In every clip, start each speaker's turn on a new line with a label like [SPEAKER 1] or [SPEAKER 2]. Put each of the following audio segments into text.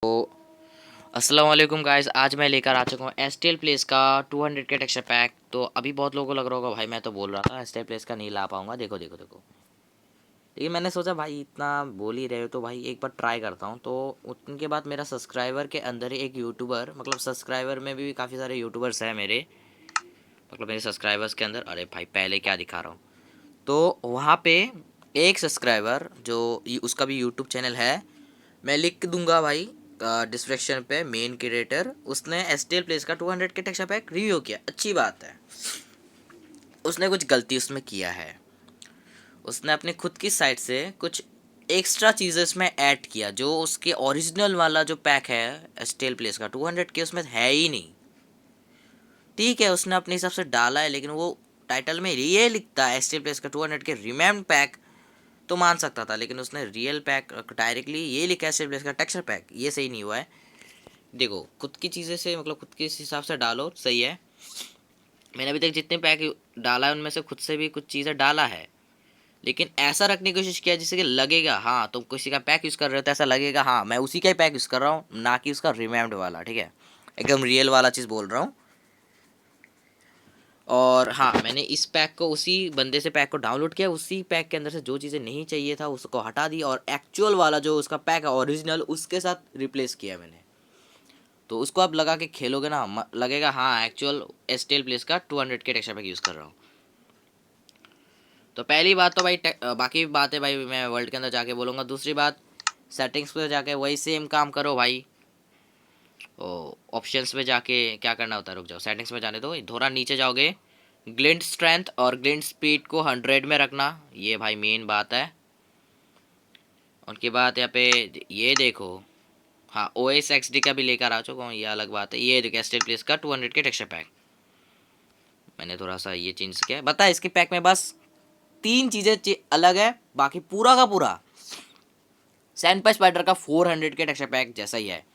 [SPEAKER 1] तो अस्सलाम वालेकुम गाइस, आज मैं लेकर आ चुका हूँ एसटीएल प्लेस का 200 के टेक्सचर पैक। तो अभी बहुत लोगों को लग रहा होगा भाई मैं तो बोल रहा था एसटीएल प्लेस का नहीं ला पाऊंगा। देखो देखो देखो, लेकिन मैंने सोचा भाई इतना बोल ही रहे हो तो भाई एक बार ट्राई करता हूँ। तो उनके बाद मेरा सब्सक्राइबर के अंदर ही एक यूट्यूबर, मतलब सब्सक्राइबर में भी काफ़ी सारे यूट्यूबर्स हैं मेरे, मतलब मेरे सब्सक्राइबर्स के अंदर। अरे भाई पहले क्या दिखा रहा हूँ, तो वहाँ पे एक सब्सक्राइबर जो उसका भी यूट्यूब चैनल है, मैं लिख दूंगा भाई डिस्क्रिप्शन पे, मेन क्रिएटर, उसने एसटीएल प्लेस का 200 के टेक्सचर पैक रिव्यू किया। अच्छी बात है, उसने कुछ गलती उसमें किया है। उसने अपने खुद की साइड से कुछ एक्स्ट्रा चीज़ें इसमें ऐड किया जो उसके ओरिजिनल वाला जो पैक है एसटीएल प्लेस का 200 के, उसमें है ही नहीं। ठीक है, उसने अपने हिसाब से डाला है, लेकिन वो टाइटल में ये लिखता है एसटीएल प्लेस का 200 के रिमेम्ड पैक, तो मान सकता था। लेकिन उसने रियल पैक डायरेक्टली ये लिखा है एसटीएल प्लेस का टेक्सचर पैक, ये सही नहीं हुआ है। देखो खुद की चीज़ें से, मतलब खुद के हिसाब से डालो, सही है। मैंने अभी तक जितने पैक डाला है उनमें से खुद से भी कुछ चीज़ें डाला है, लेकिन ऐसा रखने की कोशिश किया जिससे कि लगेगा हाँ तुम किसी का पैक यूज़ कर रहे हो तो ऐसा लगेगा हाँ मैं उसी का ही पैक यूज़ कर रहा हूँ, ना कि उसका रिमेम्ड वाला। ठीक है, एकदम रियल वाला चीज़ बोल रहा हूँ। और हाँ, मैंने इस पैक को, उसी बंदे से पैक को डाउनलोड किया, उसी पैक के अंदर से जो चीज़ें नहीं चाहिए था उसको हटा दी, और एक्चुअल वाला जो उसका पैक है ओरिजिनल, उसके साथ रिप्लेस किया मैंने। तो उसको आप लगा के खेलोगे ना, लगेगा हाँ एक्चुअल एसटीएल प्लेस का 200 के टेक्सचर पैक यूज़ कर रहा हूँ। तो पहली बात तो भाई बाकी बात है भाई मैं वर्ल्ड के अंदर जाके बोलूँगा। दूसरी बात, सेटिंग्स पे जाके वही सेम काम करो भाई। ओ, ऑप्शंस पे जाके क्या करना होता है, रुक जाओ, सेटिंग्स में जाने दो, थोड़ा नीचे जाओगे, ग्लिंट स्ट्रेंथ और ग्लिंट स्पीड को 100 में रखना, ये भाई मेन बात है। उनके बाद यहाँ पे ये देखो, हाँ ओ एस एक्स डी का भी लेकर आ चुका हूँ, ये अलग बात है। ये देखो एसटीएल प्लेस का 200 के टेक्सचर पैक, मैंने थोड़ा सा ये चेंज किया। बता, इसके पैक में बस तीन चीज़ें अलग है, बाकी पूरा का पूरा सैंड स्पाइडर का 400 के टेक्सचर पैक जैसा ही है।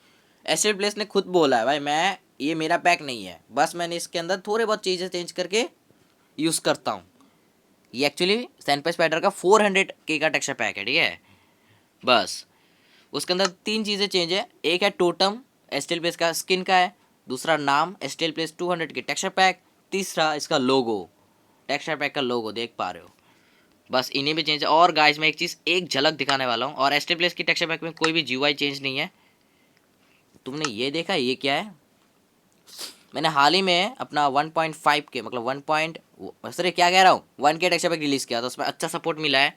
[SPEAKER 1] एसटीएल प्लेस ने खुद बोला है भाई मैं, ये मेरा पैक नहीं है, बस मैंने इसके अंदर थोड़े बहुत चीज़ें चेंज करके यूज़ करता हूँ। ये एक्चुअली सैंड स्पाइडर का 400 के का टेक्सचर पैक है, ठीक है। बस उसके अंदर तीन चीज़ें चेंज है। एक है टोटम, एसटीएल प्लेस का स्किन का है। दूसरा नाम, एसटीएल प्लेस 200 के टेक्सचर पैक। तीसरा इसका लोगो, टेक्सचर पैक का लोगो देख पा रहे हो। बस इन्हीं में चेंज है। और गाइस मैं एक चीज़, एक झलक दिखाने वाला हूँ, और एसटीएल प्लेस की टेक्सचर पैक में कोई भी जीयूआई चेंज नहीं है। तुमने ये देखा, ये क्या है? मैंने हाल ही में अपना 1.5 के, मतलब 1 पॉइंट, सॉरी क्या कह रहा हूँ, 1 के टेक्सचर पैक रिलीज़ किया, तो उसमें अच्छा सपोर्ट मिला है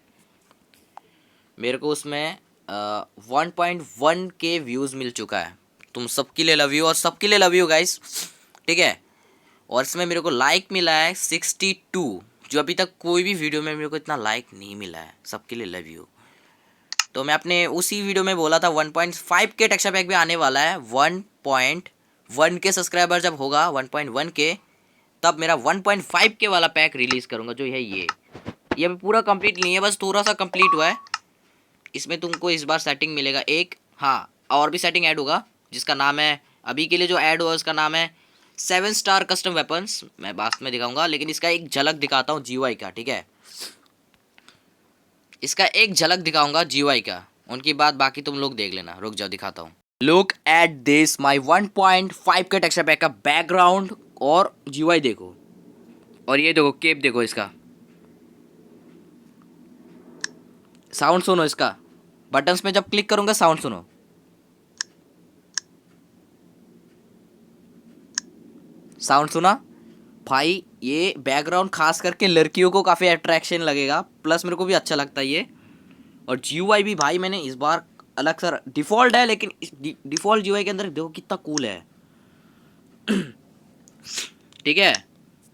[SPEAKER 1] मेरे को। उसमें 1.1 के व्यूज़ मिल चुका है। तुम सबके लिए लव यू, और सबके लिए लव यू गाइस, ठीक है। और इसमें मेरे को लाइक मिला है 62, जो अभी तक कोई भी वीडियो में मेरे को इतना लाइक नहीं मिला है। सबके लिए लव यू। तो मैं अपने उसी वीडियो में बोला था 1.5 के टेक्सचर पैक भी आने वाला है। 1.1 के सब्सक्राइबर जब होगा 1.1 के, तब मेरा 1.5 के वाला पैक रिलीज़ करूँगा, जो है ये अभी पूरा कंप्लीट नहीं है, बस थोड़ा सा कंप्लीट हुआ है। इसमें तुमको इस बार सेटिंग मिलेगा एक, हाँ और भी सेटिंग ऐड होगा, जिसका नाम है, अभी के लिए जो ऐड हुआ उसका नाम है 7 स्टार कस्टम वेपन्स। मैं बाद में दिखाऊंगा, लेकिन इसका एक झलक दिखाता हूँ जीयूआई का, ठीक है। इसका एक झलक दिखाऊंगा जीयूआई का, उनकी बात बाकी तुम लोग देख लेना। रुक जाओ दिखाता हूँ। लुक एट दिस माई 1.5 के टेक्सचर पैक का बैकग्राउंड और जीयूआई देखो, और ये देखो केप देखो, इसका साउंड सुनो, इसका बटन्स में जब क्लिक करूंगा साउंड सुनो। साउंड सुना भाई? ये बैकग्राउंड खास करके लड़कियों को काफ़ी अट्रैक्शन लगेगा, प्लस मेरे को भी अच्छा लगता है ये। और जीयूआई भी भाई मैंने इस बार अलग सा, डिफ़ॉल्ट है लेकिन इस डिफ़ॉल्ट जीयूआई के अंदर देखो कितना कूल है, ठीक है।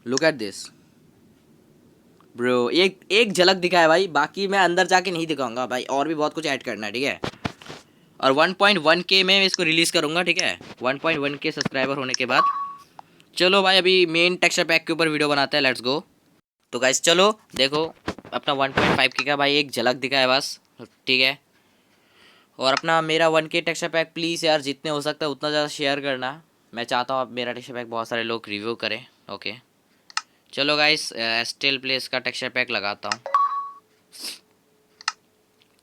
[SPEAKER 1] लुक एट दिस ब्रो, एक एक झलक दिखा है भाई, बाकी मैं अंदर जाके नहीं दिखाऊंगा भाई, और भी बहुत कुछ ऐड करना है, ठीक है। और 1.1 के में इसको रिलीज़ करूँगा, ठीक है, 1.1 के सब्सक्राइबर होने के बाद। चलो भाई अभी मेन टेक्सचर पैक के ऊपर वीडियो बनाते हैं, लेट्स गो। तो गाइस चलो देखो, अपना 1.5 के का भाई एक झलक दिखा है बस, ठीक है। और अपना मेरा 1 के टेक्सचर पैक प्लीज़ यार जितने हो सकता है उतना ज़्यादा शेयर करना। मैं चाहता हूँ अब मेरा टेक्सचर पैक बहुत सारे लोग रिव्यू करें, ओके। चलो गाइस एस्टेल प्लेस का टेक्सचर पैक लगाता हूँ।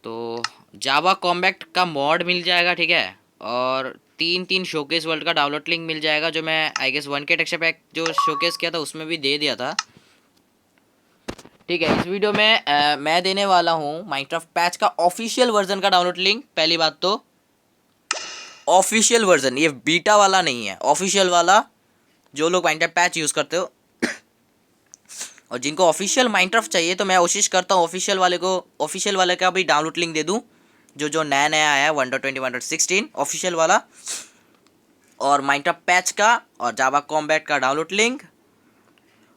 [SPEAKER 1] तो जावा कॉम्बैक्ट का मॉड मिल जाएगा, ठीक है। और 3 शोकेस वर्ल्ड का डाउनलोड लिंक मिल जाएगा, जो मैं I guess 1K texture pack जो शोकेस किया था उसमें भी दे दिया था। ठीक है, इस वीडियो में मैं देने वाला हूँ माइनक्राफ्ट पैच का ऑफिशियल वर्जन का डाउनलोड लिंक। पहली बात तो ऑफिशियल वर्जन, ये बीटा वाला नहीं है, ऑफिशियल वाला। जो लोग माइनक्राफ्ट पैच यूज़ करते हो और जिनको ऑफिशियल माइनक्राफ्ट चाहिए, तो मैं कोशिश करता हूँ ऑफिशियल वाले का भी डाउनलोड लिंक दे दूँ, जो नया नया आया है 1.20 1.16 ऑफिशियल वाला, और माइनक्राफ्ट पैच का और जावा कॉम्बैट का डाउनलोड लिंक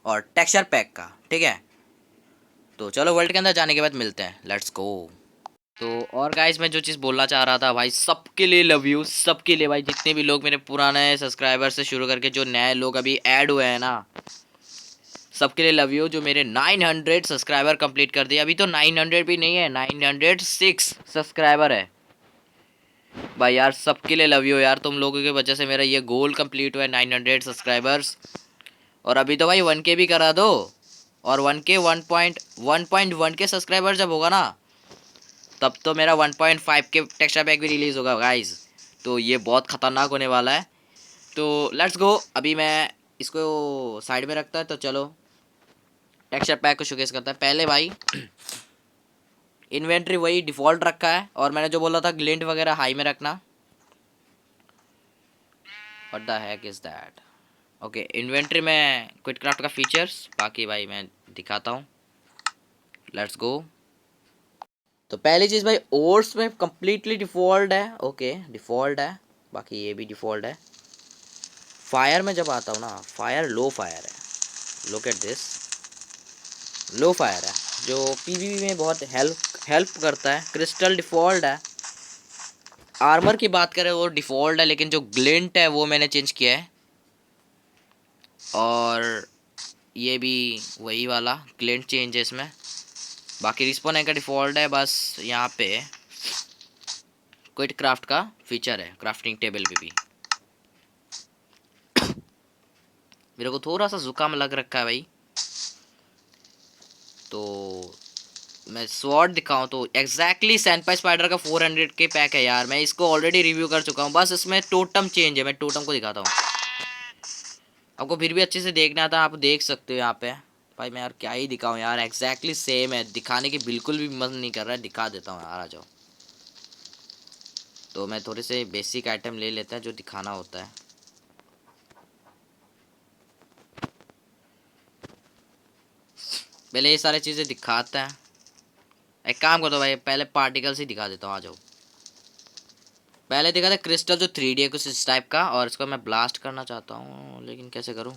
[SPEAKER 1] और टेक्सचर पैक का। ठीक है, तो चलो वर्ल्ड के अंदर जाने के बाद मिलते हैं, लेट्स गो। तो और गाइस, मैं जो चीज़ बोलना चाह रहा था भाई, सबके लिए लव यू, सबके लिए भाई, जितने भी लोग मेरे पुराने सब्सक्राइबर से शुरू करके जो नए लोग अभी ऐड हुए हैं ना, सबके लिए लव यू। जो मेरे 900 सब्सक्राइबर कंप्लीट कर दिए, अभी तो 900 भी नहीं है, 906 सब्सक्राइबर है भाई यार। सबके लिए लव यू यार, तुम लोगों की वजह से मेरा ये गोल कंप्लीट हुआ है 900 सब्सक्राइबर्स। और अभी तो भाई 1K भी करा दो, और 1K 1.1 के सब्सक्राइबर जब होगा ना, तब तो मेरा 1.5 के टेक्सचर पैक भी रिलीज़ होगा गाइज। तो ये बहुत ख़तरनाक होने वाला है। तो लेट्स गो, अभी मैं इसको साइड में रखता है, तो चलो टेक्सचर पैक को शोकेस करता है। पहले भाई इन्वेंट्री वही डिफ़ॉल्ट रखा है, और मैंने जो बोला था ग्लिंट वगैरह हाई में रखना। What the heck is that. Okay, inventory में क्विक क्राफ्ट का फीचर्स, बाकी भाई मैं दिखाता हूँ, लेट्स गो। तो पहली चीज़ भाई, ओर्स में कम्प्लीटली डिफ़ॉल्ट है। ओके, डिफ़ॉल्ट है, बाकी ये भी डिफ़ॉल्ट है। फायर में जब आता हूँ ना, फायर लो फायर है, look at this, low fire है, जो पीवीपी में बहुत हेल्प करता है। क्रिस्टल डिफ़ॉल्ट है। आर्मर की बात करें वो डिफ़ॉल्ट है, लेकिन जो ग्लिंट है वो मैंने चेंज किया है। और ये भी वही वाला ग्लिंट चेंज है इसमें। बाकी रिस्पॉन एंकर डिफ़ॉल्ट है, बस यहाँ पे क्विक क्राफ्ट का फीचर है क्राफ्टिंग टेबल पे भी। मेरे को थोड़ा सा जुकाम लग रखा है भाई, तो मैं स्वॉर्ड दिखाऊं तो एग्जैक्टली सैंडपाई स्पाइडर का 400 के पैक है यार। मैं इसको ऑलरेडी रिव्यू कर चुका हूँ, बस इसमें टोटम चेंज है। मैं टोटम को दिखाता हूँ आपको, फिर भी अच्छे से देखना था, आप देख सकते हो यहाँ पे। भाई मैं यार क्या ही दिखाऊँ यार, एग्जैक्टली सेम है, दिखाने की बिल्कुल भी मन नहीं कर रहा है, दिखा देता हूँ यार, आ जाओ। तो मैं थोड़े से बेसिक आइटम ले लेता है जो दिखाना होता है। पहले ये सारी चीज़ें दिखाता है। एक काम करो भाई, पहले पार्टिकल्स ही दिखा देता हूँ, आ जाओ। पहले देखा था क्रिस्टल जो 3D है कुछ इस टाइप का, और इसको मैं ब्लास्ट करना चाहता हूँ, लेकिन कैसे करूँ?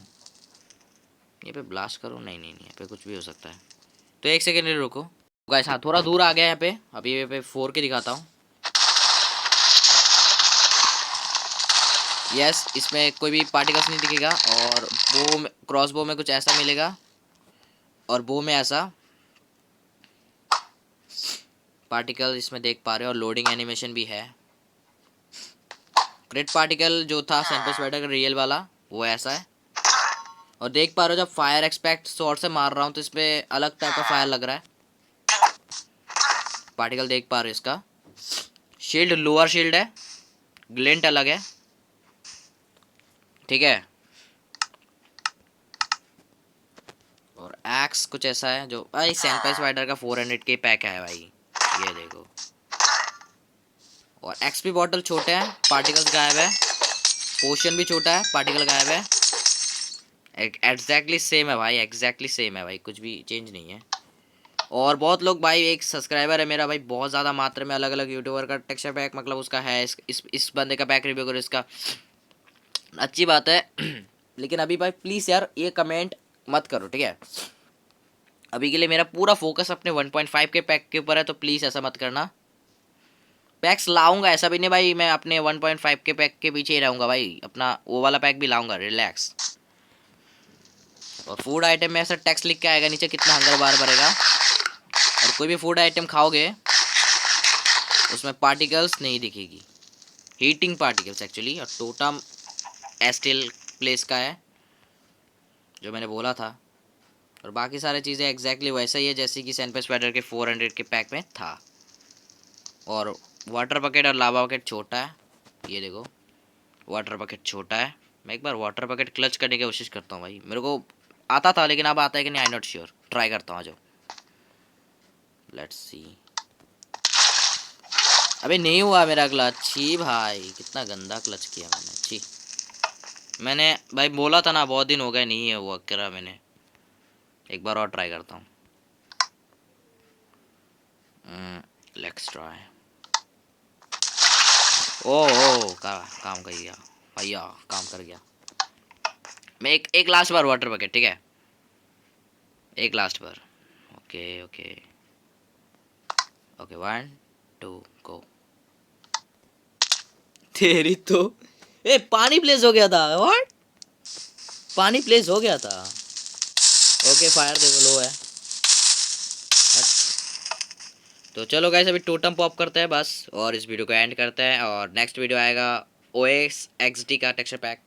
[SPEAKER 1] ये पे ब्लास्ट करूँ? नहीं नहीं नहीं, यहाँ पे कुछ भी हो सकता है। तो एक सेकेंड रुको गाइस, हाँ थोड़ा दूर आ गया यहाँ पे। अभी ये पे 4 के दिखाता हूँ। यस, इसमें कोई भी पार्टिकल्स नहीं दिखेगा, और बो क्रॉस बो में कुछ ऐसा मिलेगा, और बो में ऐसा पार्टिकल इसमें देख पा रहे हो, और लोडिंग एनिमेशन भी है। क्रिट पार्टिकल जो था सेंटर स्पाइडर का रियल वाला, वो ऐसा है। और देख पा रहे हो, जब फायर एक्सपेक्ट शॉट से मार रहा हूँ तो इस पर अलग टाइप का फायर लग रहा है। पार्टिकल देख पा रहे हो, इसका शील्ड लोअर शील्ड है, ग्लिंट अलग है, ठीक है। और एक्स कुछ ऐसा है, जो भाई सैंडपाई स्पाइडर का 400 के पैक है भाई, ये देखो। और एक्सपी बॉटल छोटे हैं, पार्टिकल्स गायब है। पोशन भी छोटा है, पार्टिकल गायब है। एग्जैक्टली सेम है भाई, एग्जैक्टली सेम है भाई, कुछ भी चेंज नहीं है। और बहुत लोग भाई, एक सब्सक्राइबर है मेरा भाई, बहुत ज़्यादा मात्रा में अलग अलग यूट्यूबर का टेक्सचर पैक, मतलब उसका है, इस बंदे का पैक रिव्यू करो, इसका अच्छी बात है। लेकिन अभी भाई प्लीज़ यार ये कमेंट मत करो, ठीक है। अभी के लिए मेरा पूरा फोकस अपने 1.5 के पैक के ऊपर है, तो प्लीज़ ऐसा मत करना। पैक्स लाऊंगा, ऐसा भी नहीं भाई मैं अपने 1.5 के पैक के पीछे ही रहूँगा भाई, अपना वो वाला पैक भी लाऊंगा, रिलैक्स। और फूड आइटम में ऐसा टेक्स्ट लिख के आएगा नीचे कितना हंगर बार भरेगा। और कोई भी फूड आइटम खाओगे उसमें पार्टिकल्स नहीं दिखेगी, हीटिंग पार्टिकल्स एक्चुअली। और टोटम एस्टिल प्लेस का है, जो मैंने बोला था। और बाकी सारी चीज़ें एग्जैक्टली वैसा ही है जैसे कि सैंडपाई स्पाइडर के 400 के पैक में था। और वाटर बकेट और लावा बकेट छोटा है, ये देखो वाटर बकेट छोटा है। मैं एक बार वाटर बकेट क्लच करने की कोशिश करता हूँ भाई, मेरे को आता था लेकिन अब आता है कि नहीं आई नॉट श्योर। ट्राई करता हूँ, आ जाओ, लेट्स सी। अबे नहीं हुआ मेरा क्लच। छी भाई कितना गंदा क्लच किया मैंने, छी। मैंने भाई बोला था ना, बहुत दिन हो गए, नहीं है वो करा मैंने। एक बार और ट्राई करता हूँ। Let's try. ओ काम कर गया भैया, काम कर गया। मैं एक लास्ट बार वाटर बकेट, ठीक है, एक लास्ट बार। ओके ओके ओके, 1 2 गो। तेरी तो, ए पानी प्लेस हो गया था। व्हाट, पानी प्लेस हो गया था। ओके फायर देखो लो है। तो चलो गाइस अभी टोटम पॉप करते हैं बस, और इस वीडियो को एंड करते हैं। और नेक्स्ट वीडियो आएगा OS XD का टेक्सचर पैक।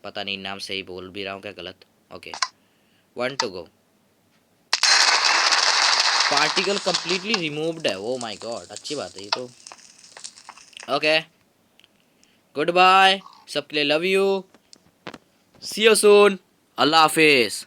[SPEAKER 1] पता नहीं नाम सही बोल भी रहा हूँ क्या गलत। ओके 1 2 गो। पार्टिकल कंप्लीटली रिमूव्ड है, ओ माय गॉड, अच्छी बात है ये तो। ओके गुड बाय सबके लिए, love you, see you soon, अल्लाह हाफिज़।